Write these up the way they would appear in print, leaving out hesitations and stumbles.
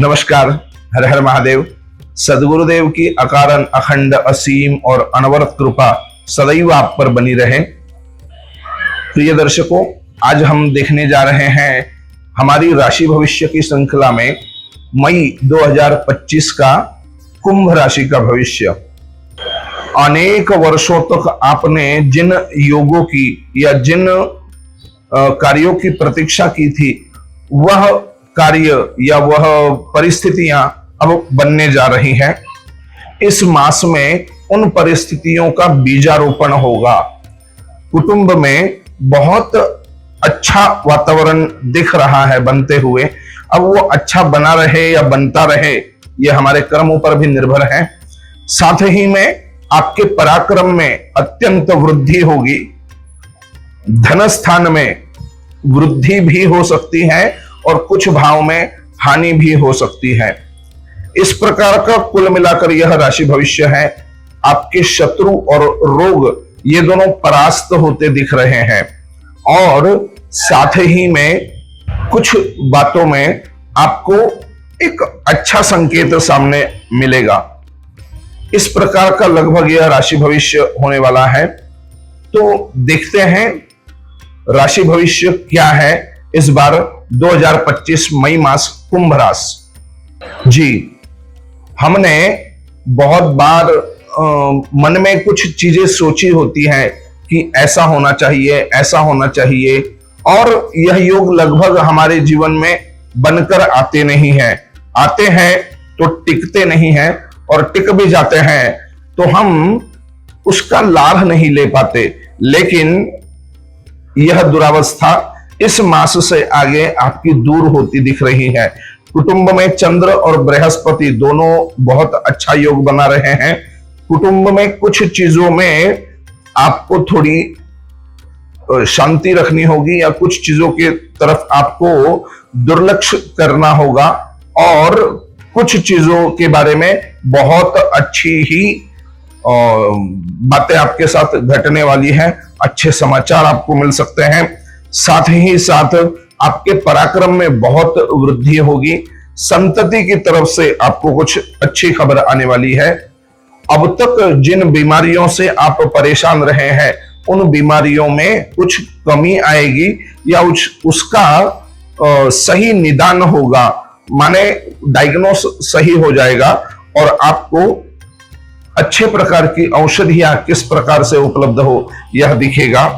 नमस्कार। हर हर महादेव। सदगुरुदेव की अकारण अखंड असीम और अनवरत कृपा सदैव आप पर बनी रहे। प्रिय दर्शकों, आज हम देखने जा रहे हैं हमारी राशि भविष्य की श्रृंखला में मई 2025 का कुंभ राशि का भविष्य। अनेक वर्षों तक आपने जिन योगों की या जिन कार्यों की प्रतीक्षा की थी, वह कार्य या वह परिस्थितियां अब बनने जा रही हैं। इस मास में उन परिस्थितियों का बीजारोपण होगा। कुटुंब में बहुत अच्छा वातावरण दिख रहा है बनते हुए। अब वो अच्छा बना रहे या बनता रहे, ये हमारे कर्मों पर भी निर्भर है। साथ ही में आपके पराक्रम में अत्यंत वृद्धि होगी। धन स्थान में वृद्धि भी हो सकती है और कुछ भाव में हानि भी हो सकती है। इस प्रकार का कुल मिलाकर यह राशि भविष्य है। आपके शत्रु और रोग ये दोनों परास्त होते दिख रहे हैं और साथ ही में कुछ बातों में आपको एक अच्छा संकेत सामने मिलेगा। इस प्रकार का लगभग यह राशि भविष्य होने वाला है। तो देखते हैं राशि भविष्य क्या है इस बार 2025 मई मास कुंभ राशि। जी, हमने बहुत बार मन में कुछ चीजें सोची होती हैं कि ऐसा होना चाहिए, ऐसा होना चाहिए, और यह योग लगभग हमारे जीवन में बनकर आते नहीं हैं। आते हैं तो टिकते नहीं हैं, और टिक भी जाते हैं तो हम उसका लाभ नहीं ले पाते। लेकिन यह दुरावस्था इस मास से आगे आपकी दूर होती दिख रही है। कुटुंब में चंद्र और बृहस्पति दोनों बहुत अच्छा योग बना रहे हैं। कुटुंब में कुछ चीजों में आपको थोड़ी शांति रखनी होगी या कुछ चीजों की तरफ आपको दुर्लक्ष्य करना होगा, और कुछ चीजों के बारे में बहुत अच्छी ही बातें आपके साथ घटने वाली हैं। अच्छे समाचार आपको मिल सकते हैं। साथ ही साथ आपके पराक्रम में बहुत वृद्धि होगी। संतति की तरफ से आपको कुछ अच्छी खबर आने वाली है। अब तक जिन बीमारियों से आप परेशान रहे हैं, उन बीमारियों में कुछ कमी आएगी या उसका सही निदान होगा, माने डायग्नोस सही हो जाएगा और आपको अच्छे प्रकार की औषधियां किस प्रकार से उपलब्ध हो यह दिखेगा।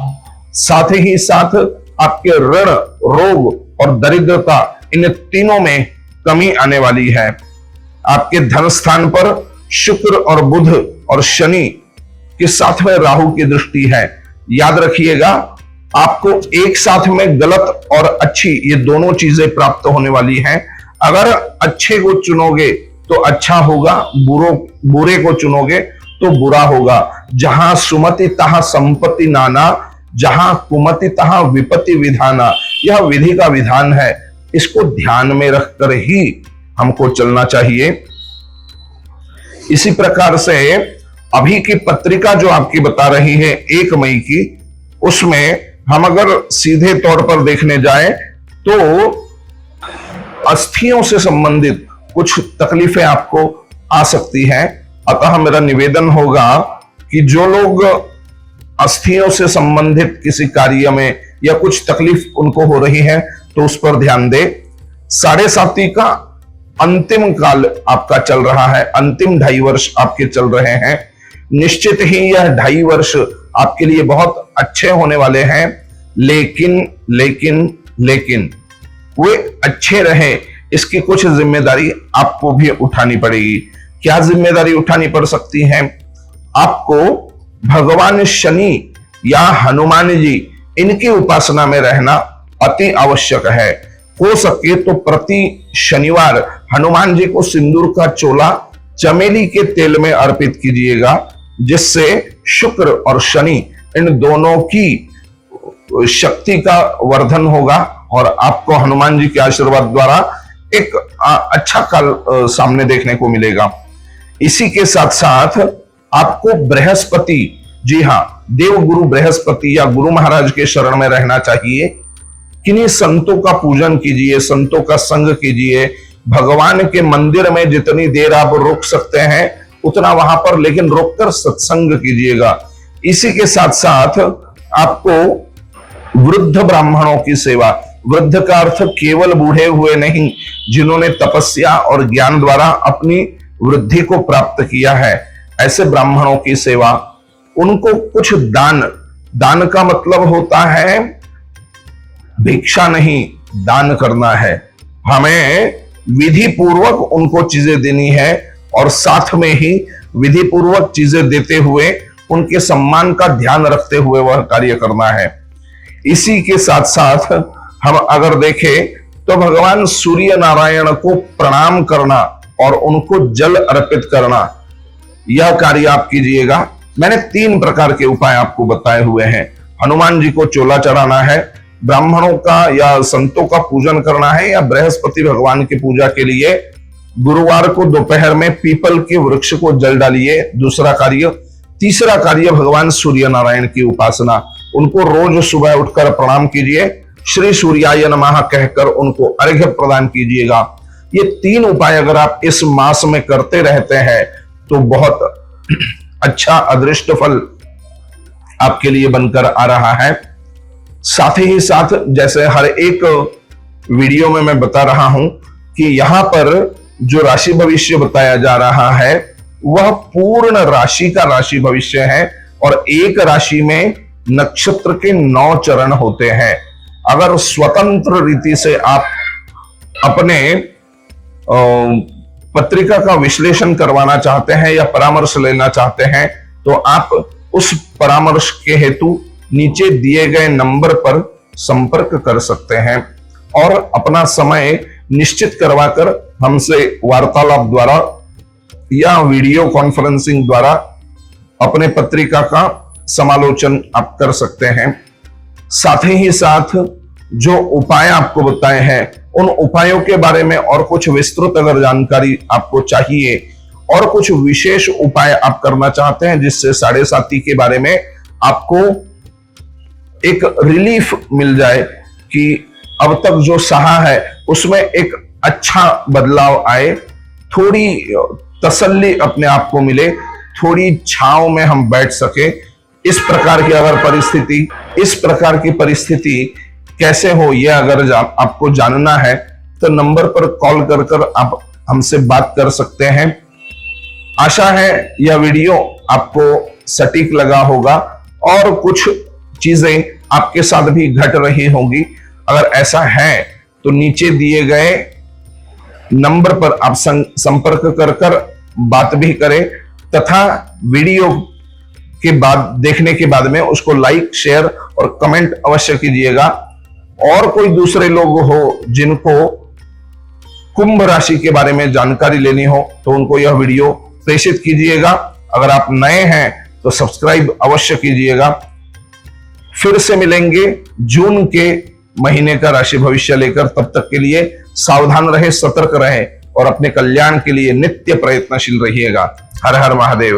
साथ ही साथ आपके ऋण, रोग और दरिद्रता, इन तीनों में कमी आने वाली है। आपके धन स्थान पर शुक्र और बुध और शनि के साथ में राहु की दृष्टि है। याद रखिएगा, आपको एक साथ में गलत और अच्छी ये दोनों चीजें प्राप्त होने वाली हैं। अगर अच्छे को चुनोगे तो अच्छा होगा, बुरे को चुनोगे तो बुरा होगा। जहां सुमति तहां संपत्ति नाना, जहां कुमति तहां विपत्ति विधाना, यह विधि का विधान है। इसको ध्यान में रखकर ही हमको चलना चाहिए। इसी प्रकार से अभी की पत्रिका जो आपकी बता रही है 1 मई की, उसमें हम अगर सीधे तौर पर देखने जाएं तो अस्थियों से संबंधित कुछ तकलीफें आपको आ सकती हैं। अतः मेरा निवेदन होगा कि जो लोग अस्थियों से संबंधित किसी कार्य में या कुछ तकलीफ उनको हो रही है तो उस पर ध्यान दे। 7.5 का अंतिम काल आपका चल रहा है। अंतिम 2.5 वर्ष आपके चल रहे हैं। निश्चित ही यह 2.5 वर्ष आपके लिए बहुत अच्छे होने वाले हैं। लेकिन वे अच्छे रहे, इसकी कुछ जिम्मेदारी आपको भी उठानी पड़ेगी। क्या जिम्मेदारी उठानी पड़ सकती है? आपको भगवान शनि या हनुमान जी, इनकी उपासना में रहना अति आवश्यक है। हो सके तो प्रति शनिवार हनुमान जी को सिंदूर का चोला चमेली के तेल में अर्पित कीजिएगा, जिससे शुक्र और शनि इन दोनों की शक्ति का वर्धन होगा और आपको हनुमान जी के आशीर्वाद द्वारा एक अच्छा काल सामने देखने को मिलेगा। इसी के साथ साथ आपको बृहस्पति, जी हां, देव गुरु बृहस्पति या गुरु महाराज के शरण में रहना चाहिए। किन्हीं संतों का पूजन कीजिए, संतों का संग कीजिए, भगवान के मंदिर में जितनी देर आप रुक सकते हैं उतना वहां पर, लेकिन रुककर सत्संग कीजिएगा। इसी के साथ साथ आपको वृद्ध ब्राह्मणों की सेवा, वृद्ध का अर्थ केवल बूढ़े हुए नहीं, जिन्होंने तपस्या और ज्ञान द्वारा अपनी वृद्धि को प्राप्त किया है, ऐसे ब्राह्मणों की सेवा, उनको कुछ दान, दान का मतलब होता है भिक्षा नहीं, दान करना है। हमें विधि पूर्वक उनको चीजें देनी है और साथ में ही विधि पूर्वक चीजें देते हुए उनके सम्मान का ध्यान रखते हुए वह कार्य करना है। इसी के साथ साथ हम अगर देखें तो भगवान सूर्य नारायण को प्रणाम करना और उनको जल अर्पित करना, यह कार्य आप कीजिएगा। मैंने 3 प्रकार के उपाय आपको बताए हुए हैं। हनुमान जी को चोला चढ़ाना है, ब्राह्मणों का या संतों का पूजन करना है, या बृहस्पति भगवान की पूजा के लिए गुरुवार को दोपहर में पीपल के वृक्ष को जल डालिए, दूसरा कार्य। तीसरा कार्य भगवान सूर्य नारायण की उपासना, उनको रोज सुबह उठकर प्रणाम कीजिए, श्री सूर्याय नमः कहकर उनको अर्घ्य प्रदान कीजिएगा। ये 3 उपाय अगर आप इस मास में करते रहते हैं तो बहुत अच्छा अदृष्ट फल आपके लिए बनकर आ रहा है। साथ ही साथ जैसे हर एक वीडियो में मैं बता रहा हूं कि यहां पर जो राशि भविष्य बताया जा रहा है वह पूर्ण राशि का राशि भविष्य है, और एक राशि में नक्षत्र के 9 चरण होते हैं। अगर स्वतंत्र रीति से आप अपने पत्रिका का विश्लेषण करवाना चाहते हैं या परामर्श लेना चाहते हैं तो आप उस परामर्श के हेतु नीचे दिए गए नंबर पर संपर्क कर सकते हैं और अपना समय निश्चित करवाकर हमसे वार्तालाप द्वारा या वीडियो कॉन्फ्रेंसिंग द्वारा अपने पत्रिका का समालोचन आप कर सकते हैं। साथ ही साथ जो उपाय आपको बताए हैं उन उपायों के बारे में और कुछ विस्तृत अगर जानकारी आपको चाहिए और कुछ विशेष उपाय आप करना चाहते हैं जिससे 7.5 के बारे में आपको एक रिलीफ मिल जाए कि अब तक जो सहा है उसमें एक अच्छा बदलाव आए, थोड़ी तसल्ली अपने आप को मिले, थोड़ी छांव में हम बैठ सके, इस प्रकार की परिस्थिति कैसे हो यह अगर आपको जानना है तो नंबर पर कॉल कर आप हमसे बात कर सकते हैं। आशा है यह वीडियो आपको सटीक लगा होगा और कुछ चीजें आपके साथ भी घट रही होंगी। अगर ऐसा है तो नीचे दिए गए नंबर पर आप संपर्क कर बात भी करें तथा वीडियो के बाद देखने के बाद में उसको लाइक, शेयर और कमेंट अवश्य कीजिएगा। और कोई दूसरे लोग हो जिनको कुंभ राशि के बारे में जानकारी लेनी हो तो उनको यह वीडियो प्रेषित कीजिएगा। अगर आप नए हैं तो सब्सक्राइब अवश्य कीजिएगा। फिर से मिलेंगे जून के महीने का राशि भविष्य लेकर। तब तक के लिए सावधान रहे, सतर्क रहे और अपने कल्याण के लिए नित्य प्रयत्नशील रहिएगा। हर हर महादेव।